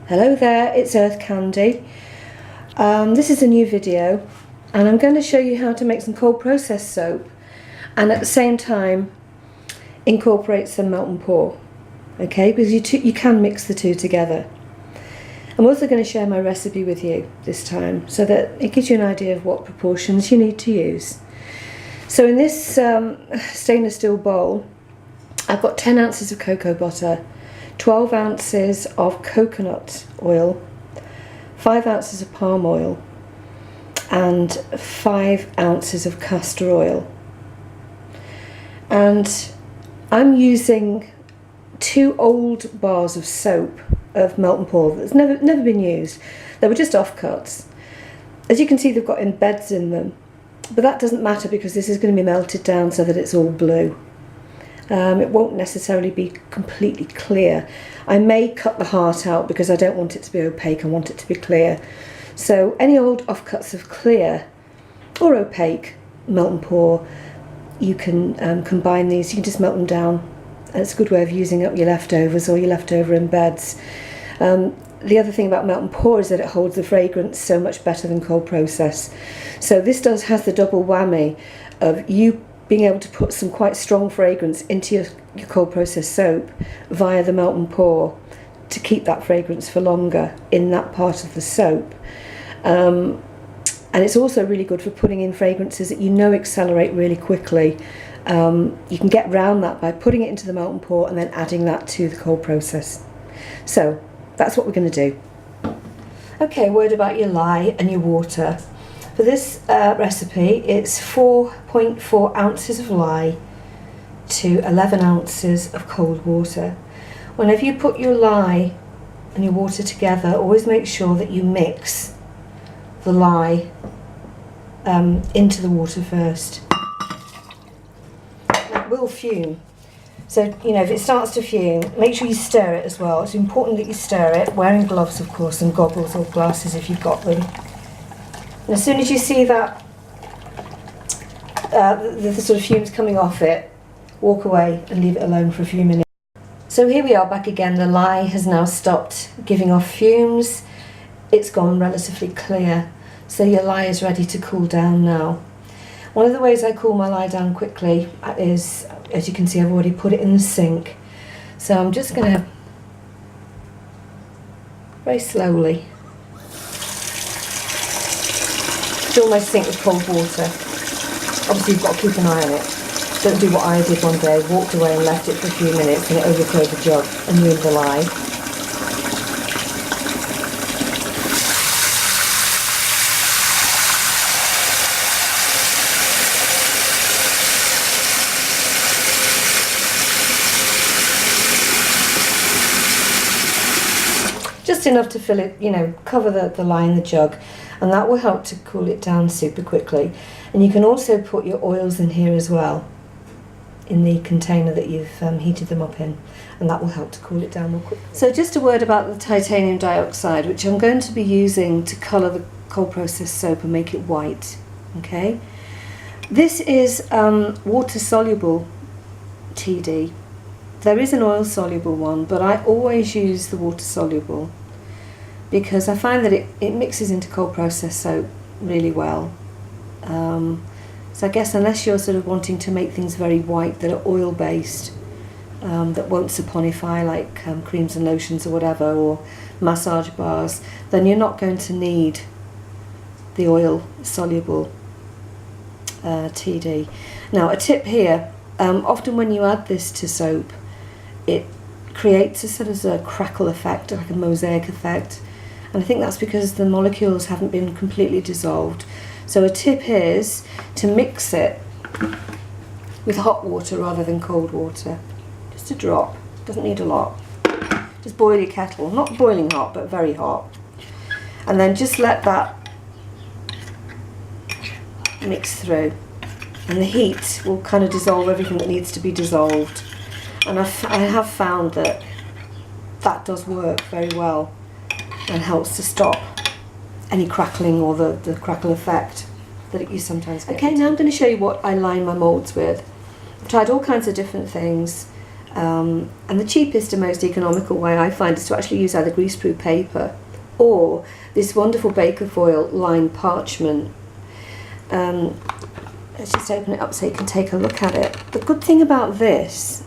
Hello there, it's EarthKandi. This is a new video and I'm going to show you how to make some cold process soap and at the same time incorporate some melt and pour. Okay, because you can mix the two together. I'm also going to share my recipe with you this time so that it gives you an idea of what proportions you need to use. So in this stainless steel bowl I've got 10 ounces of cocoa butter, 12 ounces of coconut oil, 5 ounces of palm oil and 5 ounces of castor oil. And I'm using 2 old bars of soap of melt and pour that's never been used. They were just offcuts. As you can see, they've got embeds in them, but that doesn't matter because this is going to be melted down so that it's all blue. It won't necessarily be completely clear. I may cut the heart out because I don't want it to be opaque, I want it to be clear. So any old offcuts of clear or opaque melt and pour, you can combine these, you can just melt them down. And it's a good way of using up your leftovers or your leftover embeds. The other thing about melt and pour is that it holds the fragrance so much better than cold process. So this has the double whammy of you being able to put some quite strong fragrance into your cold process soap via the melt and pour to keep that fragrance for longer in that part of the soap. And it's also really good for putting in fragrances that you know accelerate really quickly. You can get around that by putting it into the melt and pour and then adding that to the cold process. So that's what we're going to do. Okay, a word about your lye and your water. For this recipe, it's 4.4 ounces of lye to 11 ounces of cold water. Whenever you put your lye and your water together, always make sure that you mix the lye into the water first. It will fume. So, you know, if it starts to fume, make sure you stir it as well. It's important that you stir it, wearing gloves, of course, and goggles or glasses if you've got them. And as soon as you see that the sort of fumes coming off it, walk away and leave it alone for a few minutes. So here we are back again. The lye has now stopped giving off fumes. It's gone relatively clear. So your lye is ready to cool down now. One of the ways I cool my lye down quickly is, as you can see, I've already put it in the sink. So I'm just going to very slowly fill my sink with cold water. Obviously you've got to keep an eye on it. Don't do what I did one day, walked away and left it for a few minutes and it overflowed the jug and ruined the lye. Just enough to fill it, you know, cover the lye in the jug, and that will help to cool it down super quickly. And you can also put your oils in here as well, in the container that you've heated them up in, and that will help to cool it down more quickly. So just a word about the titanium dioxide, which I'm going to be using to colour the cold process soap and make it white. Okay, this is water soluble TD. There is an oil soluble one, but I always use the water soluble because I find that it mixes into cold process soap really well. So I guess unless you're sort of wanting to make things very white that are oil based, that won't saponify like creams and lotions or whatever, or massage bars, then you're not going to need the oil soluble TD. Now a tip here, often when you add this to soap, it creates a sort of a crackle effect, like a mosaic effect, and I think that's because the molecules haven't been completely dissolved. So a tip is to mix it with hot water rather than cold water. Just a drop, doesn't need a lot. Just boil your kettle, not boiling hot but very hot, and then just let that mix through, and the heat will kind of dissolve everything that needs to be dissolved. And I have found that that does work very well and helps to stop any crackling or the crackle effect that you sometimes get. Okay, now I'm going to show you what I line my moulds with. I've tried all kinds of different things. And the cheapest and most economical way I find is to actually use either greaseproof paper or this wonderful baker foil lined parchment. Let's just open it up so you can take a look at it. The good thing about this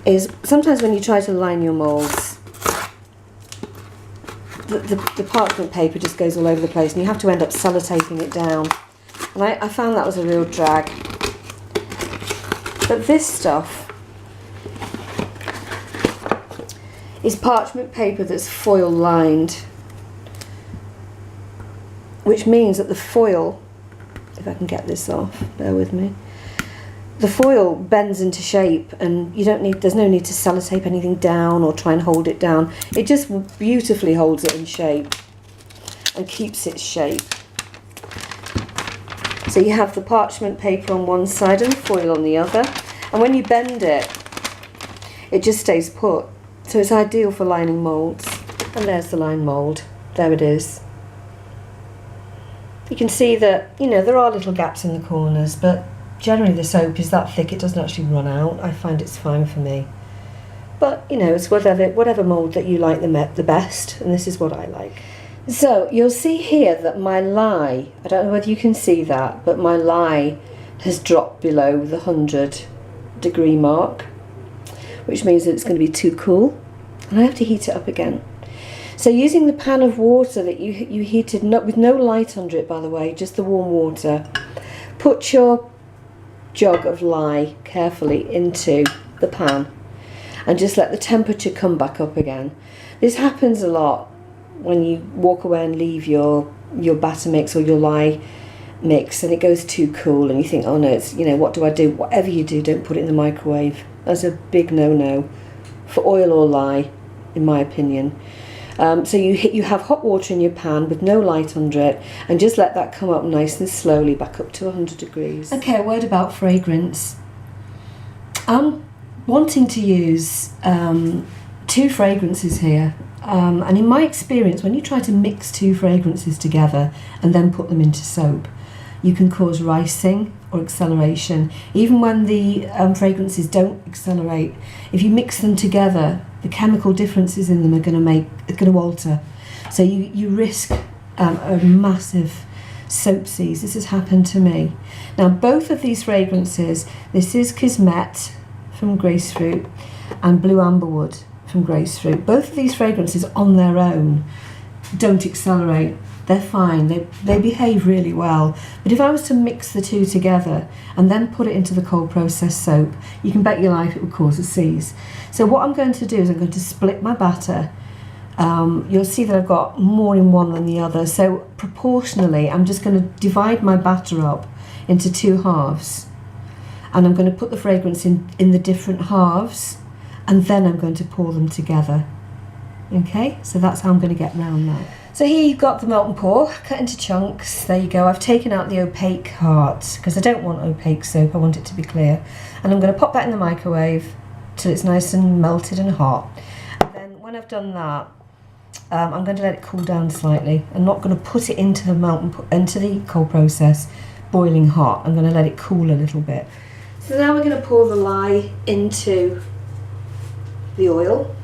is sometimes when you try to line your moulds, the parchment paper just goes all over the place and you have to end up sellotaping it down. And I found that was a real drag. But this stuff is parchment paper that's foil lined, which means that the foil, if I can get this off, bear with me, the foil bends into shape and there's no need to sellotape anything down or try and hold it down. It just beautifully holds it in shape and keeps its shape. So you have the parchment paper on one side and the foil on the other, and when you bend it, it just stays put. So it's ideal for lining moulds. And there's the lined mould. There it is. You can see that, there are little gaps in the corners, but generally the soap is that thick it doesn't actually run out. I find it's fine for me. But, it's whatever mould that you like the best, and this is what I like. So you'll see here that my lye, I don't know whether you can see that, but my lye has dropped below the 100-degree mark, which means that it's going to be too cool, and I have to heat it up again. So using the pan of water that you heated, with no light under it by the way, just the warm water, put your jug of lye carefully into the pan and just let the temperature come back up again. This happens a lot when you walk away and leave your batter mix or your lye mix and it goes too cool and you think, oh no, it's, what do I do? Whatever you do, don't put it in the microwave. That's a big no-no for oil or lye, in my opinion. So you have hot water in your pan with no light under it and just let that come up nice and slowly back up to 100 degrees. Okay, a word about fragrance. I'm wanting to use 2 fragrances here. And in my experience, when you try to mix 2 fragrances together and then put them into soap, you can cause ricing or acceleration. Even when the fragrances don't accelerate, if you mix them together, the chemical differences in them are going to alter. So you risk a massive soap seize. This has happened to me. Now both of these fragrances, this is Kismet from Grapefruit and Blue Amberwood from Grapefruit. Both of these fragrances on their own don't accelerate. They're fine, they behave really well. But if I was to mix the 2 together and then put it into the cold processed soap, you can bet your life it would cause a seize. So what I'm going to do is I'm going to split my batter. You'll see that I've got more in one than the other. So proportionally, I'm just going to divide my batter up into 2 halves. And I'm going to put the fragrance in the different halves, and then I'm going to pour them together. Okay, so that's how I'm going to get round that. So here you've got the melt and pour, cut into chunks. There you go. I've taken out the opaque heart because I don't want opaque soap, I want it to be clear. And I'm going to pop that in the microwave till it's nice and melted and hot. And then when I've done that, I'm going to let it cool down slightly. I'm not going to put it into the into the cold process boiling hot. I'm going to let it cool a little bit. So now we're going to pour the lye into the oil.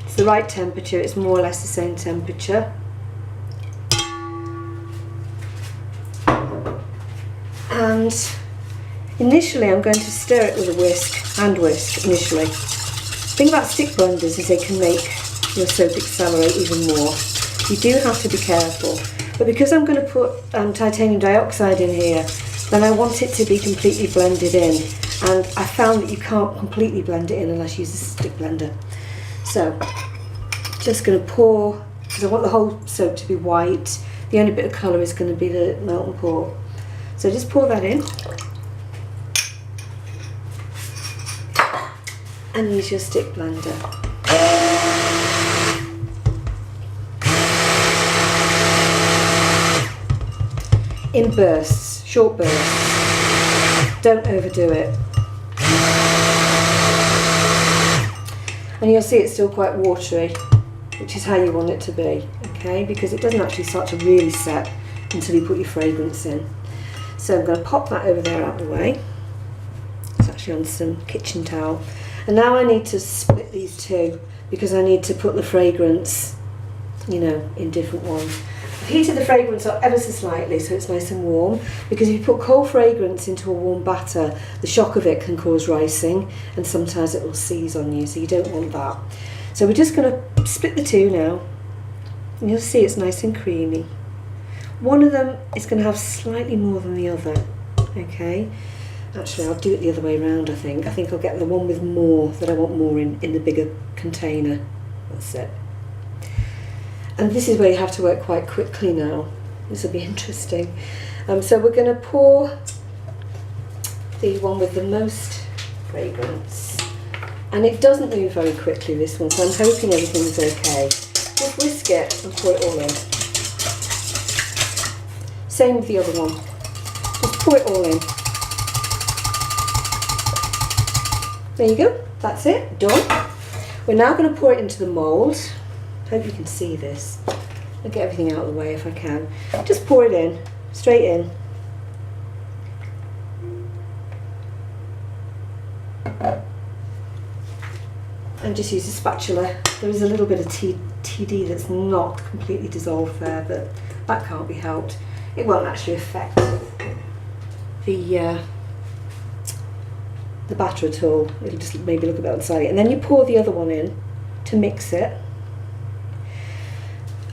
It's the right temperature, it's more or less the same temperature. And initially I'm going to stir it with a whisk, hand whisk initially. The thing about stick blenders is they can make your soap accelerate even more. You do have to be careful. But because I'm going to put titanium dioxide in here, then I want it to be completely blended in. And I found that you can't completely blend it in unless you use a stick blender. So, just going to pour, because I want the whole soap to be white. The only bit of colour is going to be the melt and pour. So just pour that in. And use your stick blender. In bursts, short bursts. Don't overdo it. And you'll see it's still quite watery, which is how you want it to be, okay? Because it doesn't actually start to really set until you put your fragrance in. So I'm going to pop that over there out of the way. It's actually actually on some kitchen towel. And now I need to split these two because I need to put the fragrance, you know, in different ones. I've heated the fragrance up ever so slightly so it's nice and warm, because if you put cold fragrance into a warm batter, the shock of it can cause ricing and sometimes it will seize on you, so you don't want that. So we're just going to split the two now, and you'll see it's nice and creamy. One of them is going to have slightly more than the other, okay? Actually, I'll do it the other way around, I think. I think I'll get the one with more, that I want more in the bigger container. That's it. And this is where you have to work quite quickly now. This will be interesting. So we're going to pour the one with the most fragrance. And it doesn't move very quickly, this one, so I'm hoping everything's okay. Just whisk it and pour it all in. Same with the other one. Just pour it all in. There you go, that's it, done. We're now going to pour it into the mould. Hope you can see this. I'll get everything out of the way if I can. Just pour it in, straight in. And just use a spatula. There is a little bit of TD that's not completely dissolved there, but that can't be helped. It won't actually affect the batter at all. It'll just maybe look a bit unsightly. And then you pour the other one in to mix it.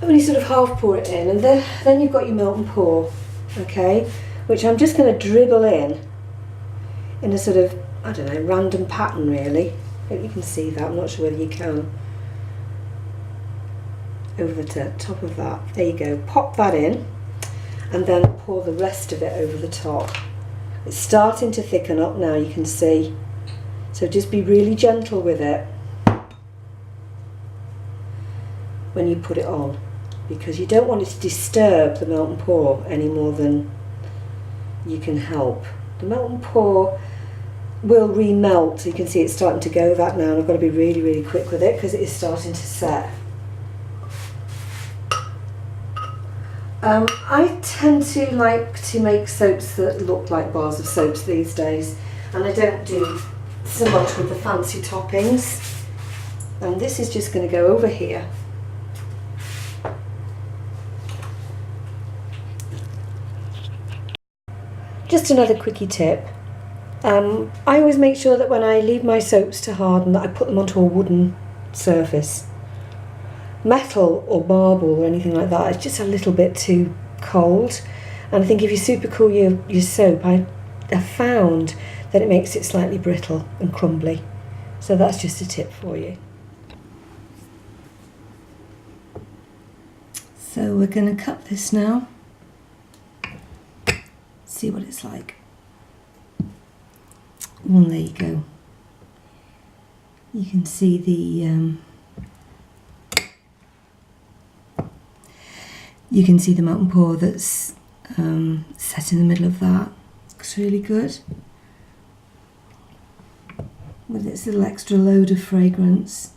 And you sort of half pour it in, and then you've got your melt and pour, okay? Which I'm just going to dribble in a sort of, I don't know, random pattern really. Hope you can see that. I'm not sure whether you can. Over the top of that. There you go. Pop that in, and then pour the rest of it over the top. It's starting to thicken up now, you can see. So just be really gentle with it when you put it on, because you don't want it to disturb the melt and pour any more than you can help. The melt and pour will remelt, so you can see it's starting to go that now, and I've got to be really, really quick with it because it is starting to set. I tend to like to make soaps that look like bars of soaps these days, and I don't do so much with the fancy toppings. And this is just going to go over here. Just another quickie tip. I always make sure that when I leave my soaps to harden that I put them onto a wooden surface. Metal or marble or anything like that is just a little bit too cold, and I think if you super cool your soap, I have found that it makes it slightly brittle and crumbly. So that's just a tip for you. So we're going to cut this now. See what it's like. Well, there you go. You can see the melt and pour that's set in the middle of that. Looks really good. With its little extra load of fragrance.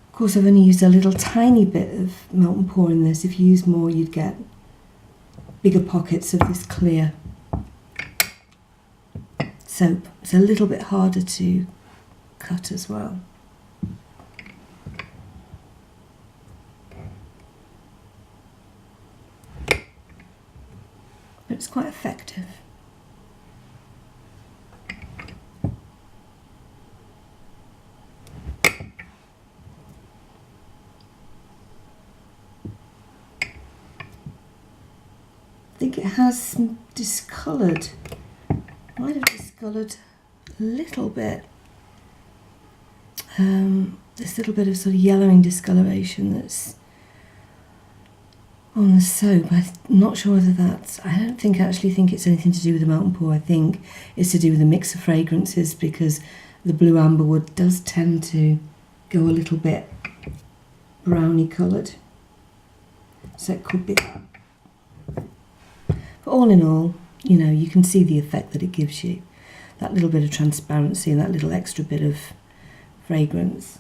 Of course, I've only used a little tiny bit of melt and pour in this. If you use more, you'd get bigger pockets of this clear soap. It's a little bit harder to cut as well. But it's quite effective. I think it has discoloured. Might have discoloured a little bit. This little bit of sort of yellowing discoloration that's on the soap. I'm not sure whether that's, I don't actually think it's anything to do with the melt and pour. I think it's to do with the mix of fragrances, because the blue amberwood does tend to go a little bit browny coloured. So it could be that. But all in all, you know, you can see the effect that it gives you. That little bit of transparency and that little extra bit of fragrance.